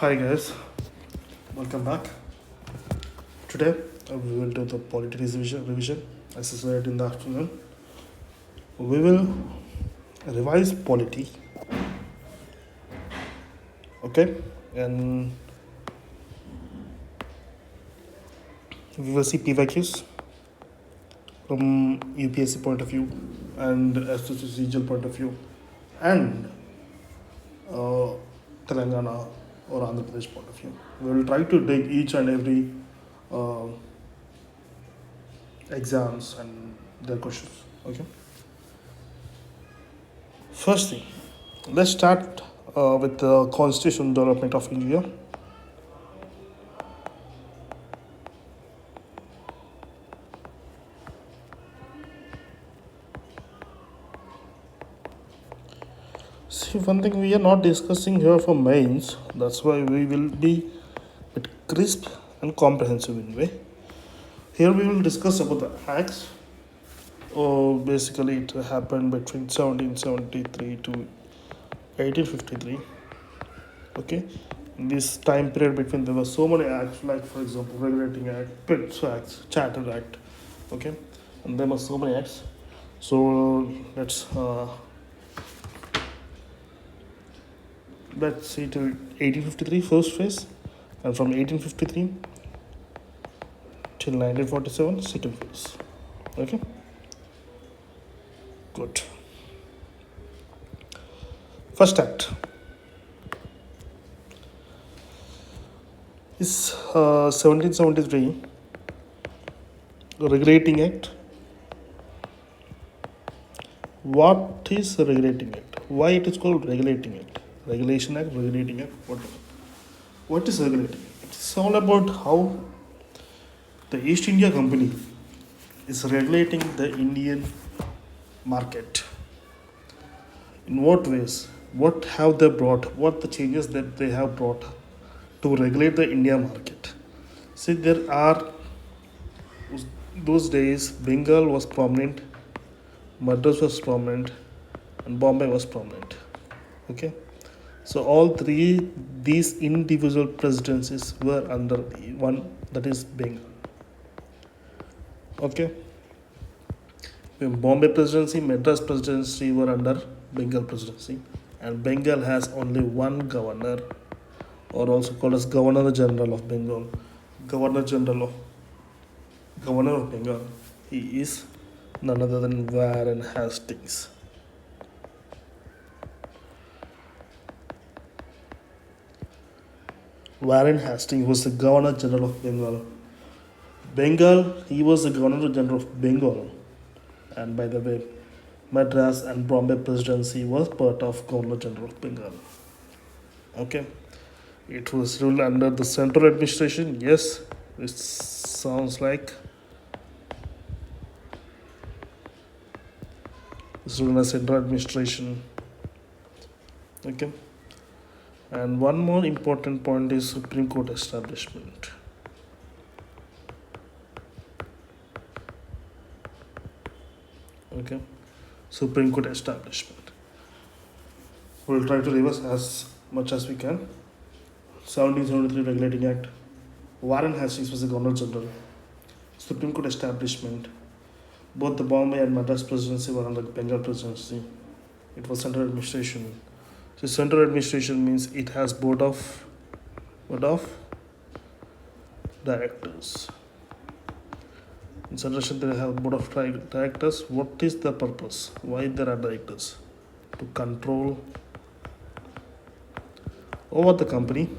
Hi guys, welcome back. Today we will do the polity revision as I said in the afternoon. We will revise polity, okay, and we will see PYQs from UPSC point of view and SSC point of view and uh, Telangana or Andhra Pradesh point of view. We will try to dig each and every uh, exams and their questions. Okay. First thing, let's start with the Constitution Development of India. See, one thing we are not discussing here for mains. That's why we will be a bit crisp and comprehensive in way. Here we will discuss about the acts. Basically, it happened between 1773 to 1853. Okay, in this time period between there were so many acts, like for example, Regulating Act, Pitt's Acts, Charter Act. Okay, and there were so many acts. So let's see till 1853 first phase, and from 1853 till 1947 second phase. Okay, good. First act is 1773 Regulating Act. What is a Regulating Act? Why it is called Regulating Act? Regulation Act, Regulating Act, whatever. What is regulating? It's all about how the East India Company is regulating the Indian market. In what ways? What have they brought? What the changes that they have brought to regulate the India market? See, there are those days Bengal was prominent, Madras was prominent, and Bombay was prominent. Okay, so all three these individual presidencies were under the one, that is Bengal. Okay, Bombay presidency, Madras presidency were under Bengal presidency, and Bengal has only one governor, or also called as Governor General of Bengal. Governor General of Governor of Bengal. He is none other than Warren Hastings. Warren Hastings was the Governor General of Bengal. He was the Governor General of Bengal. And by the way, Madras and Bombay Presidency was part of Governor General of Bengal. Okay. It was ruled under the central administration. Yes, it sounds like it's ruled as central administration. Okay. And one more important point is Supreme Court establishment. Okay, Supreme Court establishment. We'll try to reverse as much as we can. 1773 Regulating Act. Warren Hastings was the Governor General. Supreme Court establishment. Both the Bombay and Madras presidency were under Bengal presidency. It was central administration. So central administration means it has board of directors. In central they have board of directors. What is the purpose? Why there are directors? To control over the company.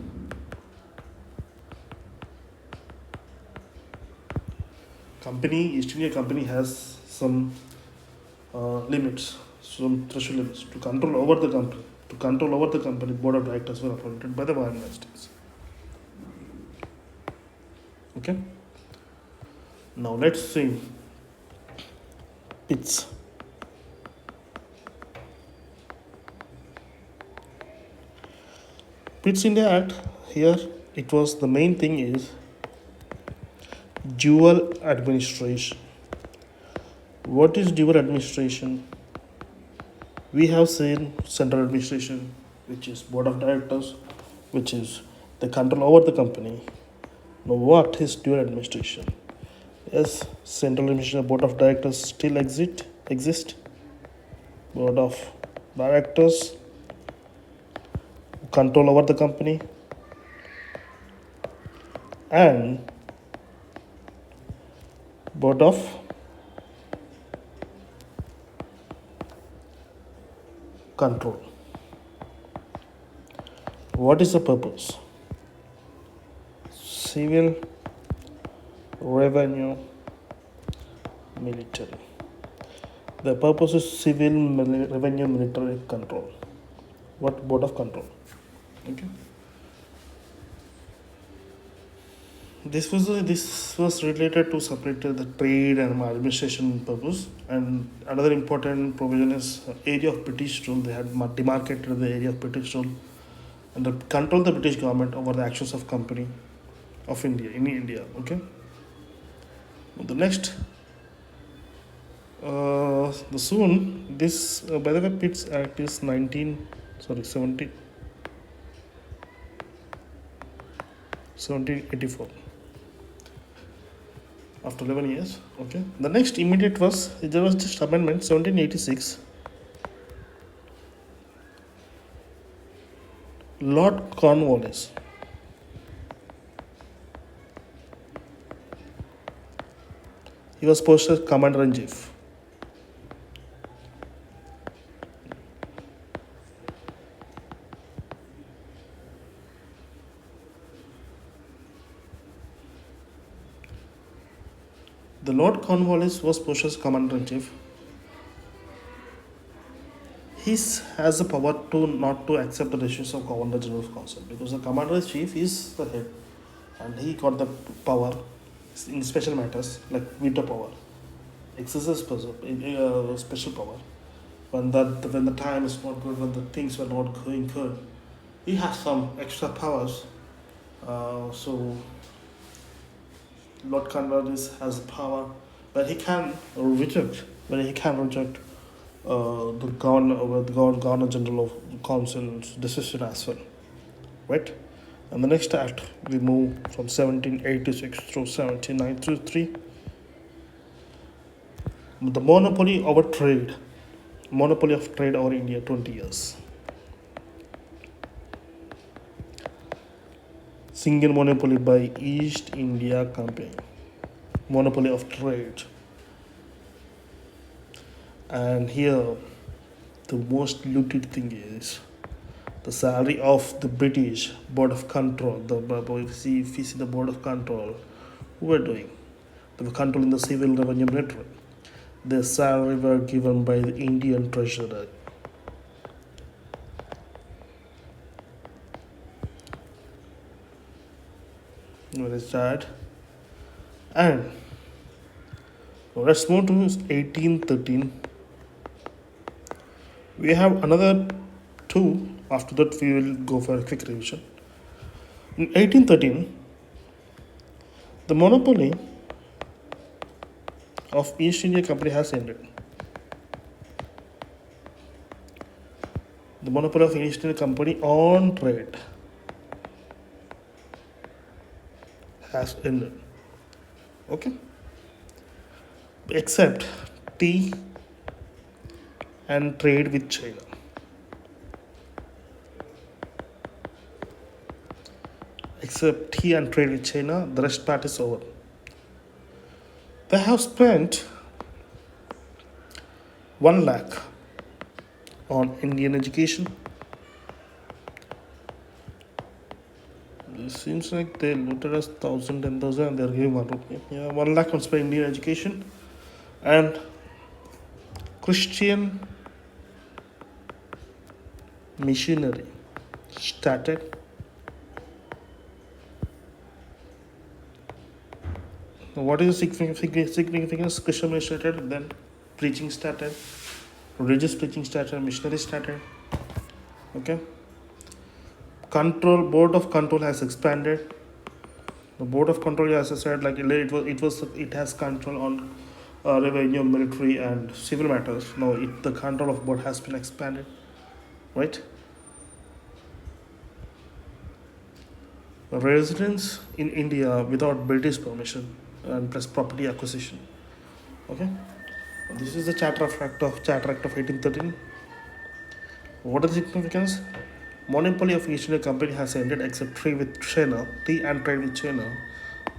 East India Company has some limits, some threshold limits to control over the company. To control over the company, board of directors were appointed by the Warren Hastings. Okay. Now let's see Pitt's. Pitt's India Act. Here it was the main thing is dual administration. What is dual administration? We have seen central administration, which is board of directors, which is the control over the company. Now, what is dual administration? Yes, central administration board of directors still exist. Board of directors control over the company, and board of control. What is the purpose? Civil, revenue, military. The purpose is civil, revenue, military control. What board of control? Okay. This was related to separate the trade and administration purpose. And another important provision is area of British rule. They had demarcated the area of British rule and control the British government over the actions of company of India in India. Okay. The next, the soon this by the way, Pitt's Act is 1784. After 11 years, okay. The next immediate was there was just amendment 1786. Lord Cornwallis. He was posted as commander in chief. The Lord Cornwallis was posted as commander in chief. He has the power to not to accept the decisions of Governor General of Council, because the commander in chief is the head, and he got the power in special matters like veto power, exercise special power. When the time is not good, when the things were not going good, he has some extra powers. So Lord Cornwallis has power, but he can reject. The Governor General of Council's decision as well, right? And the next act, we move from 1786 through 1793. The monopoly of trade over India, 20 years. Single monopoly by East India Company. Monopoly of trade. And here, the most looted thing is the salary of the British Board of Control. If you see the Board of Control, who were doing? They were controlling the civil revenue military. Their salary were given by the Indian treasurer. Where is that? And let's move to 1813. We have another two. After that, we will go for a quick revision. In 1813, the monopoly of East India Company has ended. The monopoly of East India Company on trade has ended. Okay? Except tea and trade with China. Except tea and trade with China, the rest part is over. They have spent 1 lakh on Indian education. It seems like they looted us 1,000, 10,000, and they're giving 1 rupee. Yeah, 1 lakh on spend Indian education. And Christian missionary started. What is the significance? Christian missionary started, then preaching started, religious preaching started, missionary started. Okay. Board of control has expanded. The board of control, as I said, like it has control on revenue, military, and civil matters. Now the control of board has been expanded, right? residence in India without British permission and plus property acquisition. Okay, this is the Charter Act of 1813. What is the significance? Monopoly of East India Company has ended except trade with China, tea and trade with China.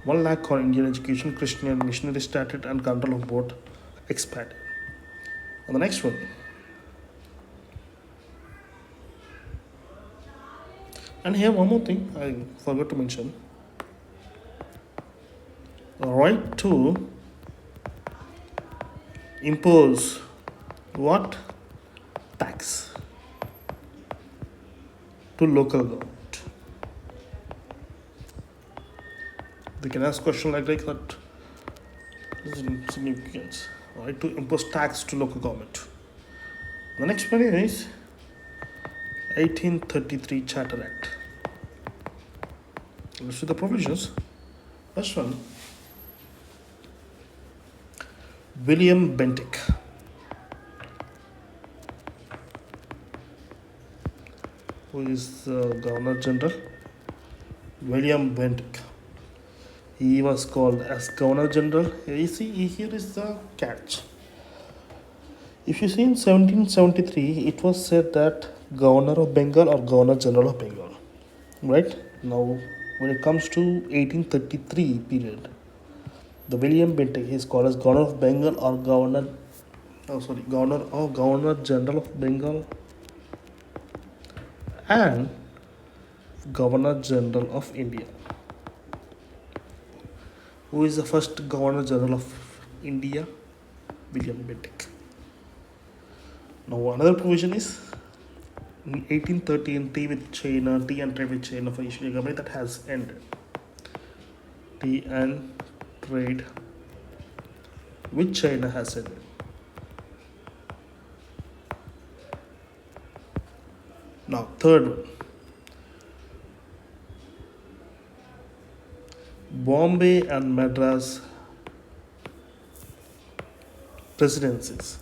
1 lakh on Indian education, Christian and missionary started and control of both expanded. And the next one. And here one more thing I forgot to mention. The right to impose what? Tax to local government. They can ask question like that. This is significance. Right to impose tax to local government. The next one is 1833 Charter Act. Let's see the provisions. First one, William Bentinck. Who is the Governor General? William Bentinck. He was called as Governor General. You see, here is the catch. If you see in 1773, it was said that Governor of Bengal or Governor General of Bengal. Right? Now, when it comes to 1833 period, the William Bentinck is called as Governor of Bengal or Governor General of Bengal and Governor General of India. Who is the first Governor General of India? William Bentinck. Now another provision is in 1813 tea and trade with China for East India Company that has ended. Tea and trade with China has ended. Now third one, Bombay and Madras presidencies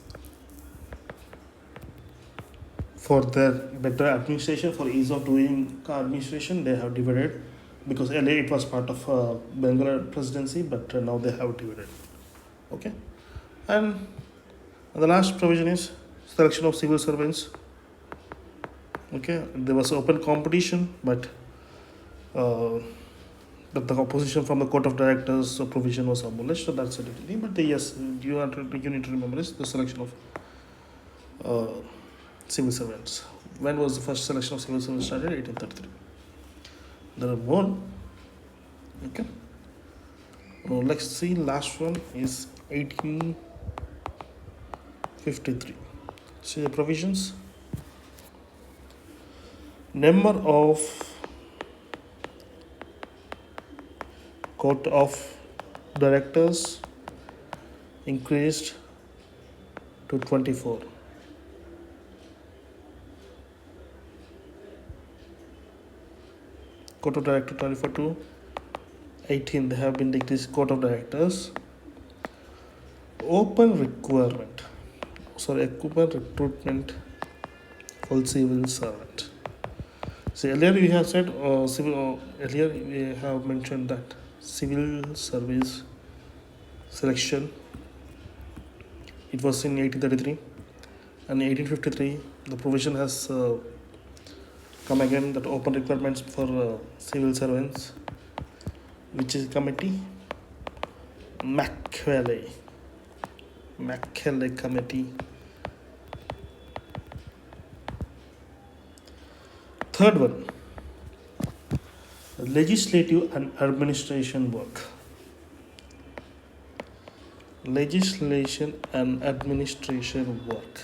for their better administration, for ease of doing administration, they have divided, because earlier it was part of Bengal presidency, but now they have divided. Okay, and the last provision is selection of civil servants. Okay, there was open competition, but the opposition from the court of directors provision was abolished, so that's it. But yes, you need to remember is the selection of civil servants. When was the first selection of civil servants started? 1833. There are more. Okay. Now let's see. Last one is 1853. See the provisions. Number of court of directors increased to 24. Court of directors 24 to 18. They have been decreased. Court of directors. Open recruitment for civil servant. So earlier we have said earlier we have mentioned that civil service selection, it was in 1833, and 1853 the provision has come again that open requirements for civil servants, which is committee Macaulay committee. Third one, legislative and administration work. Legislation and administration work.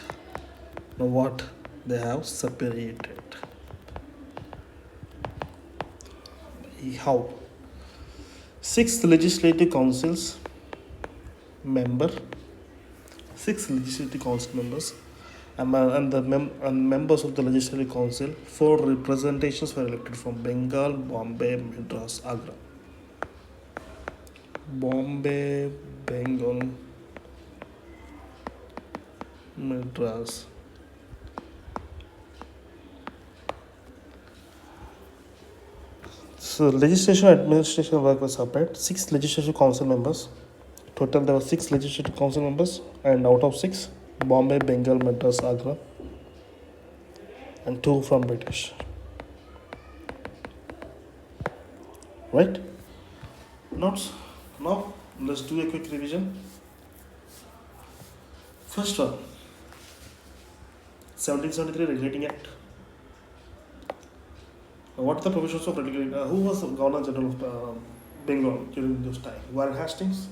Now what they have separated. How? 6 legislative councils member, 6 legislative council members, and members of the legislative council. 4 representations were elected from Bengal, Bombay, Madras, Agra. Bombay, Bengal, Madras, So legislation administration work was separate. 6 legislative council members. Total there were 6 legislative council members, and out of 6, Bombay, Bengal, Madras, Agra, and 2 from British. Right? Notes. Now let's do a quick revision. First one, 1773 Regulating Act. What are the provisions of regulating? Who was the Governor General of Bengal during this time? Warren Hastings.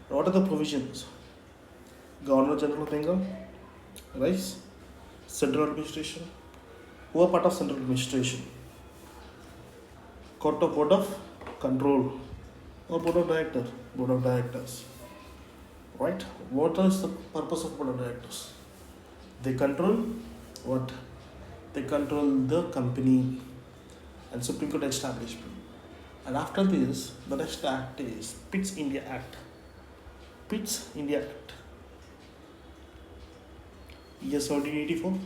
What are the provisions? Governor General of Bengal, Rice, Central Administration. Who are part of Central Administration? Court of Board of Control or Board of Directors? Board of Directors. Right? What is the purpose of Board of Directors? They control what? They control the company and Supreme Court establishment. And after this, the next act is Pitt's India Act. Pitt's India Act. Year 1784.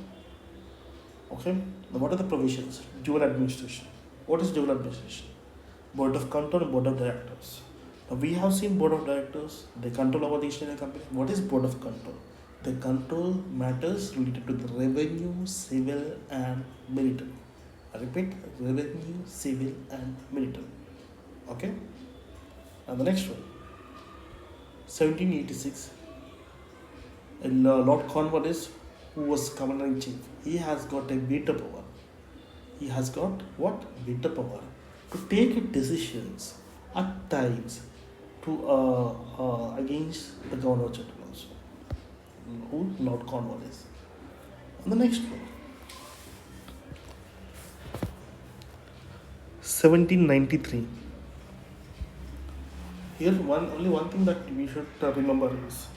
Okay. Now what are the provisions? Dual administration. What is dual administration? Board of Control and Board of Directors. Now we have seen Board of Directors. They control over the East India Company. What is Board of Control? They control matters related to the revenue, civil, and military. I repeat, revenue, civil, and military. Okay. And the next one, 1786. And Lord Cornwallis, who was commander in chief, he has got a veto power. He has got what? Veto power to take decisions at times to against the Governor General also. Who? Lord Cornwallis. And the next one, 1793. Here, only one thing that we should remember is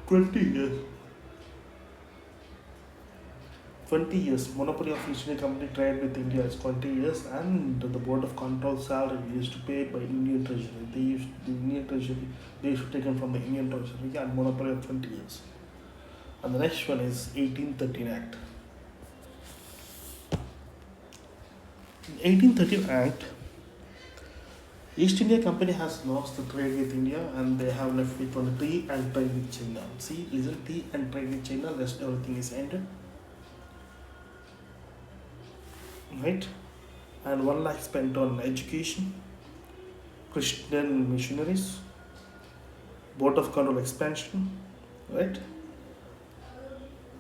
20 years. 20 years. Monopoly of East India Company trade with India is 20 years, and the Board of Control salary is to pay by Indian Treasury. The Indian Treasury, they should take them from the Indian Treasury, and monopoly of 20 years. And the next one is 1813 Act. In 1813 Act, East India Company has lost the trade with India, and they have left with only tea and trade with China. See, listen, tea and trade with China, rest everything is ended. Right? And 1 lakh spent on education, Christian missionaries, Board of Control expansion, right?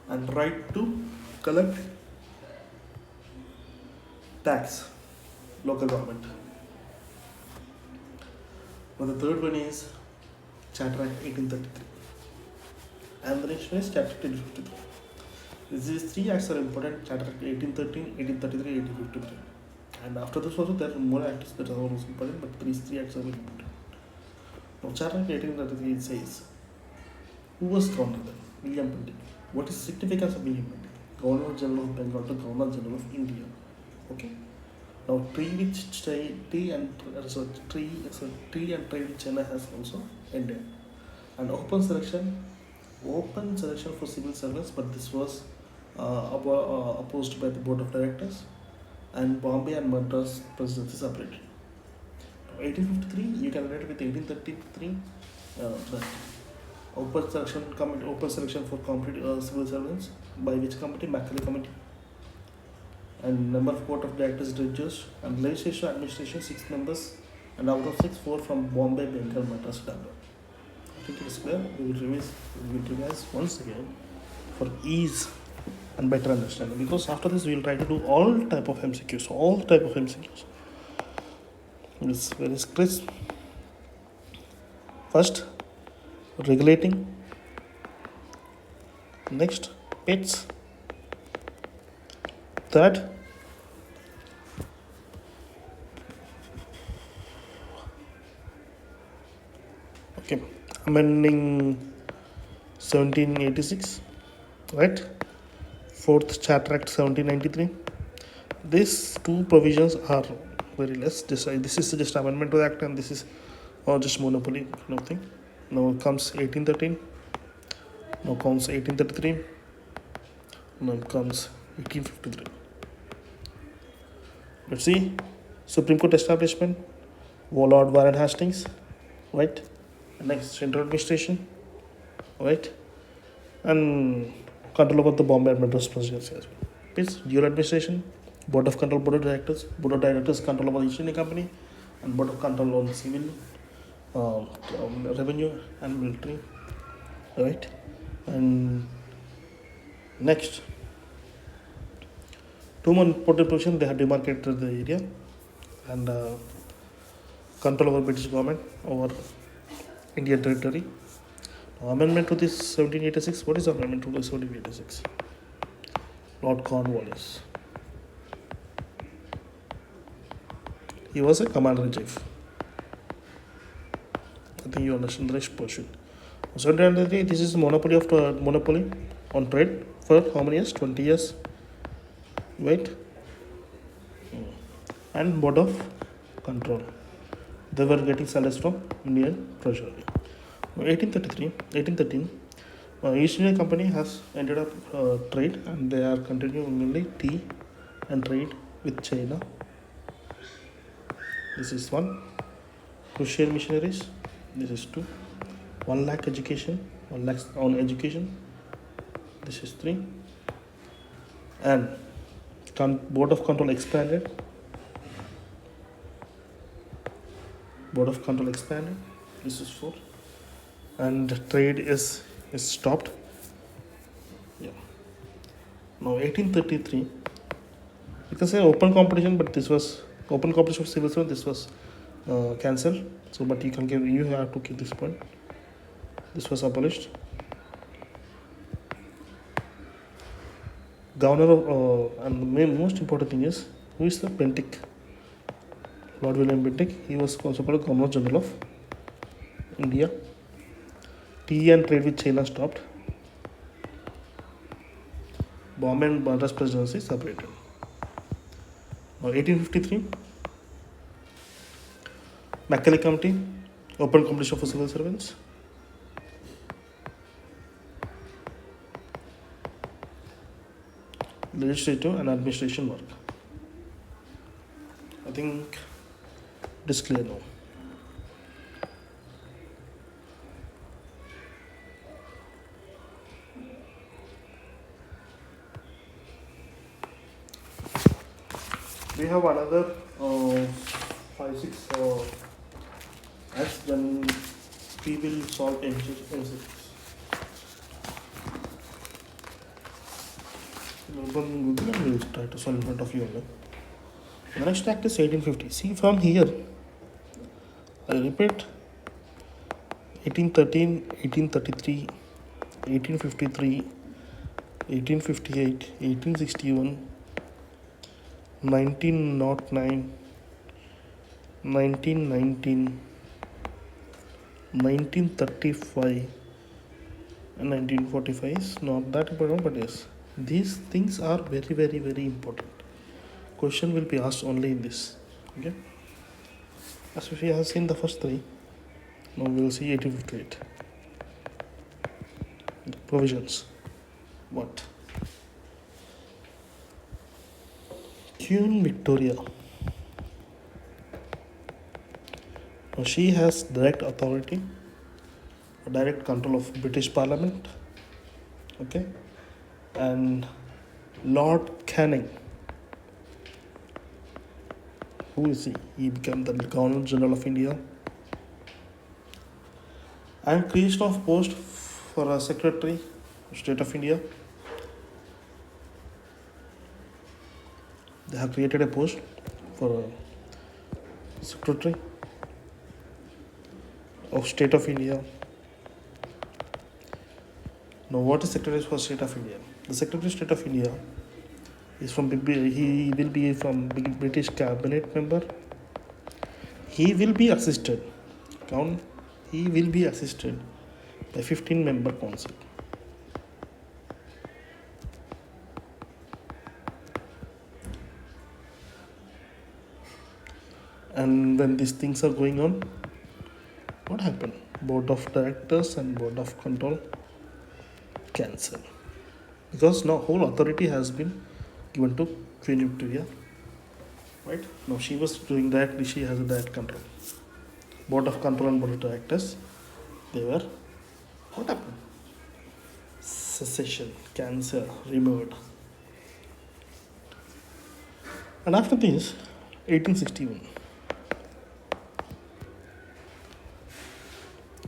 And right to collect tax, local government. Now the third one is Charter Act 1833. And the next one is Charter Act 1853. These 3 acts are important: Charter Act 1813, 1833, 1853. And after this also there are more acts that are also important, but these 3 acts are very important. Now Charter Act 1833 says, who was governor then? William Bentinck. What is the significance of William Bentinck? Governor General of Bengal to Governor General of India. Okay. Now tree and trade with China has also ended. And open selection for civil servants, but this was opposed by the Board of Directors, and Bombay and Madras presidency separated. 1853, you can relate with 1833, that open selection for civil servants, by which committee? Macaulay Committee. And number of Court of Directors judges, and legislature administration 6 members, and out of 6, 4 from Bombay, Bengal, Madras, Dhaka. I think it is clear. We will revise once again for ease and better understanding, because after this we will try to do all type of MCQs. It's very crisp. First, regulating. Next, pits. Third, okay, amending 1786, right? Fourth, Charter Act 1793. These 2 provisions are very less. This is just amendment to the act, and this is just monopoly kind of thing. Now comes 1813. Now comes 1833. Now comes 1853. Let's see. Supreme Court establishment, Lord Warren Hastings, right? Next, central administration, right? And control over the Bombay and Madras presidency as well. It's dual administration, board of control, board of directors control over the East India Company, and board of control on civil, revenue and military, right? And next, two more important positions, they have demarcated the area and control over British government over Indian territory. Amendment to this 1786. What is amendment to this 1786? Lord Cornwallis. He was a commander in chief. I think you understand the next portion. 1793. This is monopoly on trade for how many years? 20 years. Wait. And board of control. They were getting salaries from Indian treasury. 1813, East India Company has ended up trade and they are continuing only tea and trade with China. This is one. Crucial missionaries. This is two. 1 lakh education. 1 lakh on education. This is three. And board of control expanded. Board of control expanded. This is four. And trade is stopped. Yeah. Now 1833, you can say open competition, but this was open competition of civil servant. This was cancelled. So, but you have to keep this point. This was abolished. Governor of, and the most important thing is, who is the Bentinck? Lord William Bentinck. He was also called Governor General of India. Tea and trade with China stopped. Bombay and Madras presidency separated. Now 1853, Macaulay Committee, open competition for civil servants. Legislative and administration work. I think it is clear now. We have another 5-6 acts, then we will solve MCQs. Open Google and we'll try to solve in front of you only. The next act is 1850. See from here, I repeat, 1813, 1833, 1853, 1858, 1861, 1909, 1919, 1935 and 1945 is not that important, but yes, these things are very, very, very important. Question will be asked only in this. Okay. As we have seen the first three, now we will see 1858. Provisions. What? Queen Victoria. Now she has direct authority, direct control of British Parliament. Okay. And Lord Canning, who is he? He became the Governor General of India. And creation of post for a Secretary of State of India. They have created a post for a Secretary of State of India. Now, what is Secretary for State of India? The Secretary of State of India is he will be from British Cabinet member. He will be assisted. He will be assisted by 15-member council. And when these things are going on, what happened? Board of Directors and Board of Control cancel, because now whole authority has been given to Queen Victoria. right? Now she was doing directly, she has a direct control. Board of control and board of directors, they were, what happened? Secession, cancer, removed. And after this, 1861,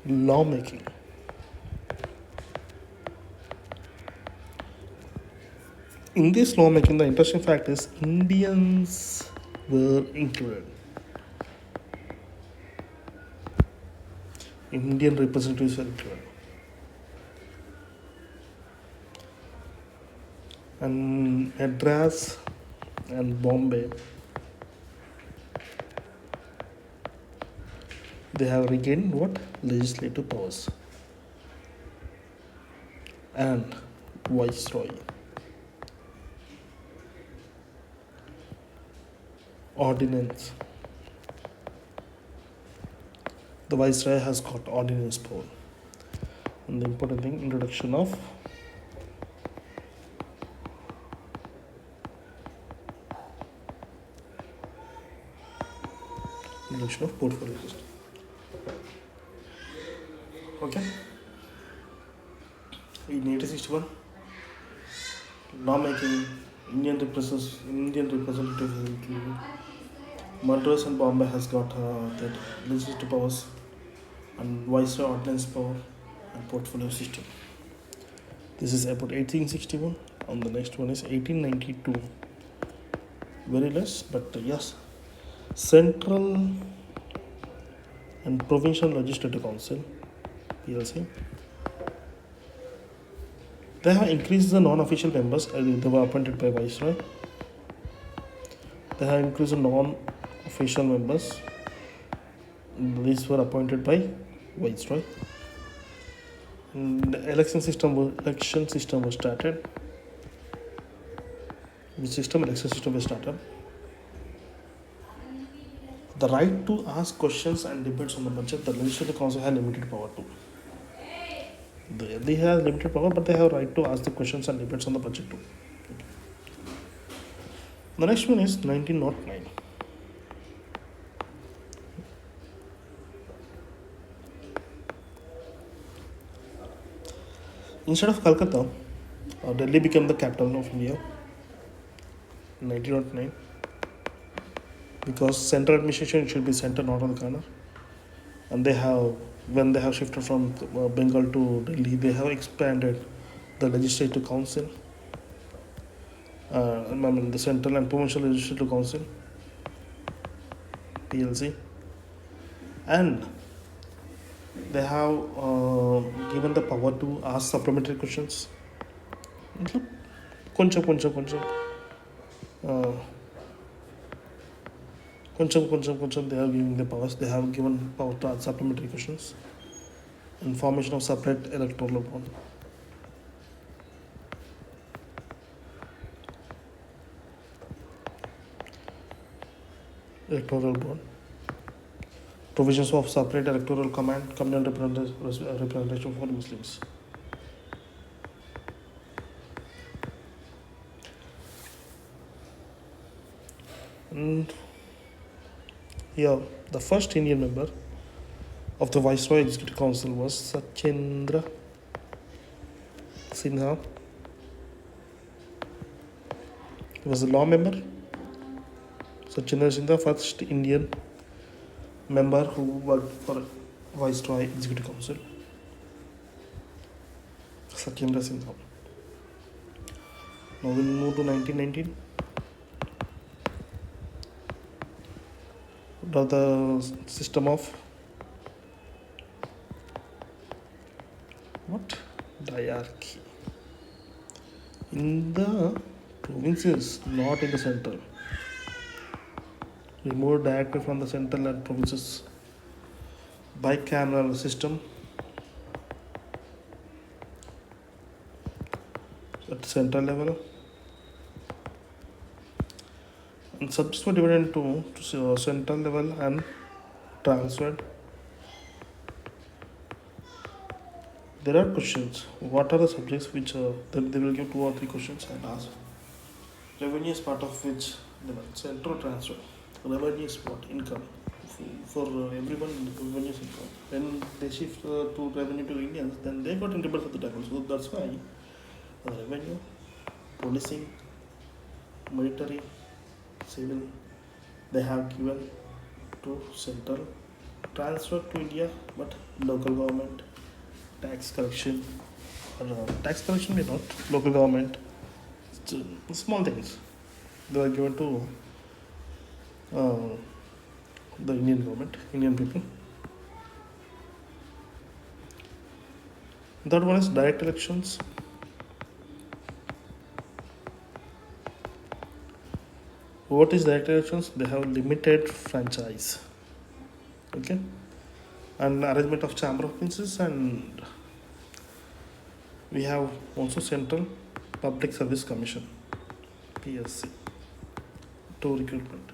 lawmaking. In this lawmaking, the interesting fact is Indians were included. Indian representatives were included. And Madras and Bombay, they have regained what? Legislative powers. And Viceroy. Ordinance. The Viceroy has got ordinance power. And the important thing, introduction of portfolio system. Okay. In 1861, lawmaking, Indian representative is included. Madras and Bombay has got that legislative powers, and Viceroy ordinance power and portfolio system. This is about 1861. And the next one is 1892. Very less, but yes. Central and Provincial Legislative Council, PLC. They have increased the non-official members. They were appointed by Viceroy. They have increased the non-official members. These were appointed by Viceroy. And the election system was started. Election system was started. The right to ask questions and debates on the budget, the Legislative Council has limited power too. They have limited power, but they have right to ask the questions and debates on the budget too. The next one is 1909. Instead of Calcutta, Delhi became the capital of India in 1909. Because central administration should be center, not on the corner. And when they have shifted from Bengal to Delhi, they have expanded the Legislative Council, the Central and Provincial Legislative Council, PLC, and they have given the power to ask supplementary questions. Koncham. They have given the powers. They have given power to ask supplementary questions. And formation of separate electoral board. Provisions of separate electoral communal representation for Muslims. And here, the first Indian member of the Viceroy Executive Council was Sachendra Sinha. He was a law member. Sachendra Sinha, first Indian member who worked for Viceroy Executive Council. Sachendra Sinha. Now we'll move to 1919. The system of diarchy in the provinces, not in the center. Removed directly from the central and provinces. Bicameral system at the central level. And subjects were divided into central level and transferred. There are questions. What are the subjects which they will give 2 or 3 questions and ask. Revenue is part of which the central transfer. Revenue is what? Income. For everyone, revenue is income. When they shift to revenue to Indians, then they got in trouble for the tackle. So that's why revenue, policing, military, civil, they have given to central, transfer to India, but local government, tax collection, or tax collection may not, local government, small things, they are given to uh, the Indian government, Indian people. Third one is direct elections. What is direct elections? They have limited franchise. Okay, and arrangement of chamber of princes, and we have also Central Public Service Commission (PSC) to recruitment.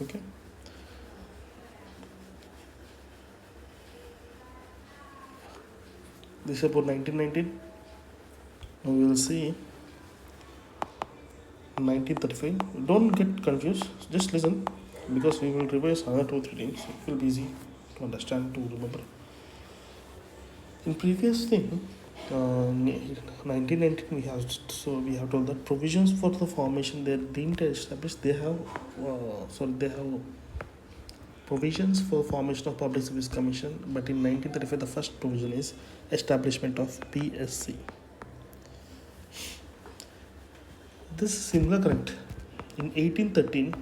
Okay. This is about 1919. Now we will see 1935. Don't get confused. Just listen, because we will revise another 2 3 times. It will be easy to understand, to remember. In previous thing, 1919 we have told that provisions for the formation they didn't establish. They have they have provisions for formation of Public Service Commission, but in 1935 the first provision is establishment of PSC. This is similar, correct? In 1813,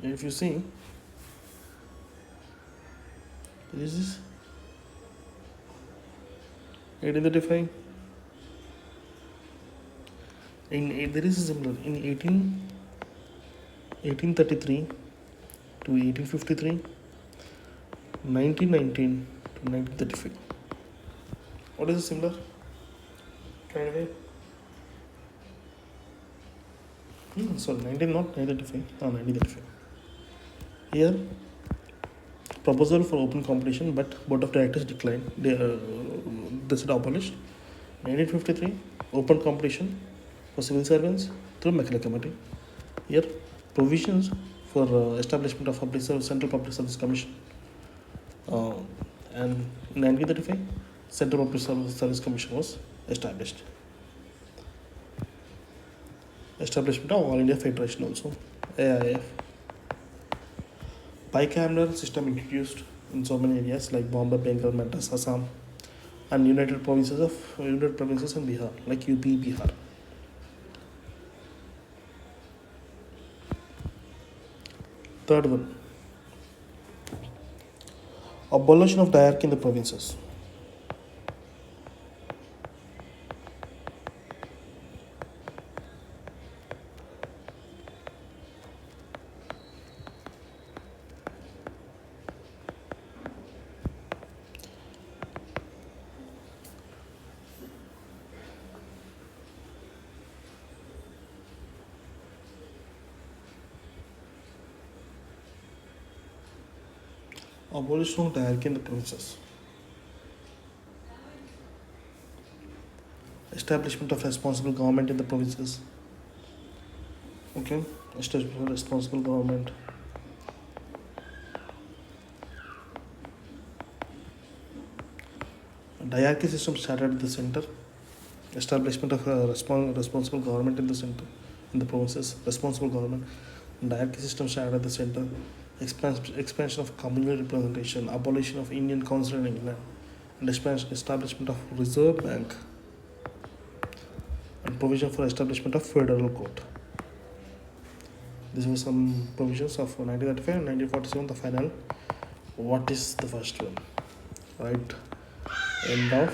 if you see, this is 1835. There is a similar in 1833 to 1853, 1919 to 1935. What is the similar? Kind of sorry, 19 not 1935. 1935. Here, proposal for open competition, but board of directors declined. They said abolished. 1953, open competition for civil servants through McKellar Committee. Here, provisions for establishment of Central Public Service Commission. And in 1935, Central Public Service Commission was established. Establishment of All India Federation also, AIF. Bicameral system introduced in so many areas like Bombay, Bengal, Madras, Assam, and United Provinces and Bihar, like UP, Bihar. Third one, abolition of diarchy in the provinces. Abolition of diarchy in the provinces. Establishment of responsible government in the provinces. Okay, establishment of responsible government. Diarchy system started at the center. Establishment of responsible government in the center, in the provinces. Responsible government. Diarchy system started at the center. Expansion of communal representation. Abolition of Indian Council in England. And establishment of Reserve Bank. And provision for establishment of Federal Court. These were some provisions of 1935 and 1947. The final. What is the first one? Right. End of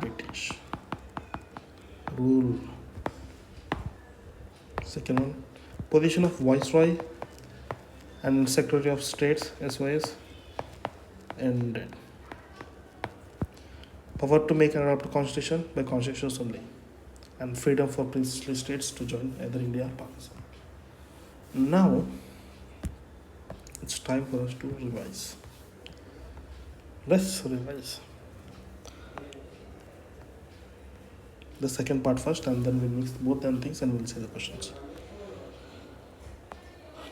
British rule. Second one, position of Viceroy and Secretary of States (SYS) ended. Power to make and adopt a constitution by Constitutional Assembly, and freedom for princely states to join either India or Pakistan. Now it's time for us to revise. Let's revise. the second part first, and then we'll mix both them things and we'll see the questions.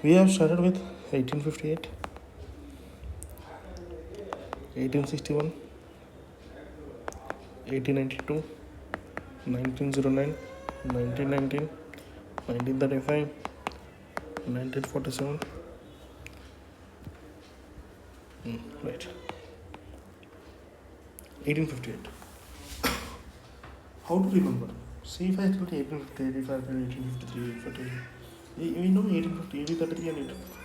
We have started with 1858, 1861, 1892, 1909, 1919, 1935, 1947. Right. 1858. How to remember? See, if I tell you 1858, if I tell you 1853, if I tell you, we know 1850, 1833 and 1853.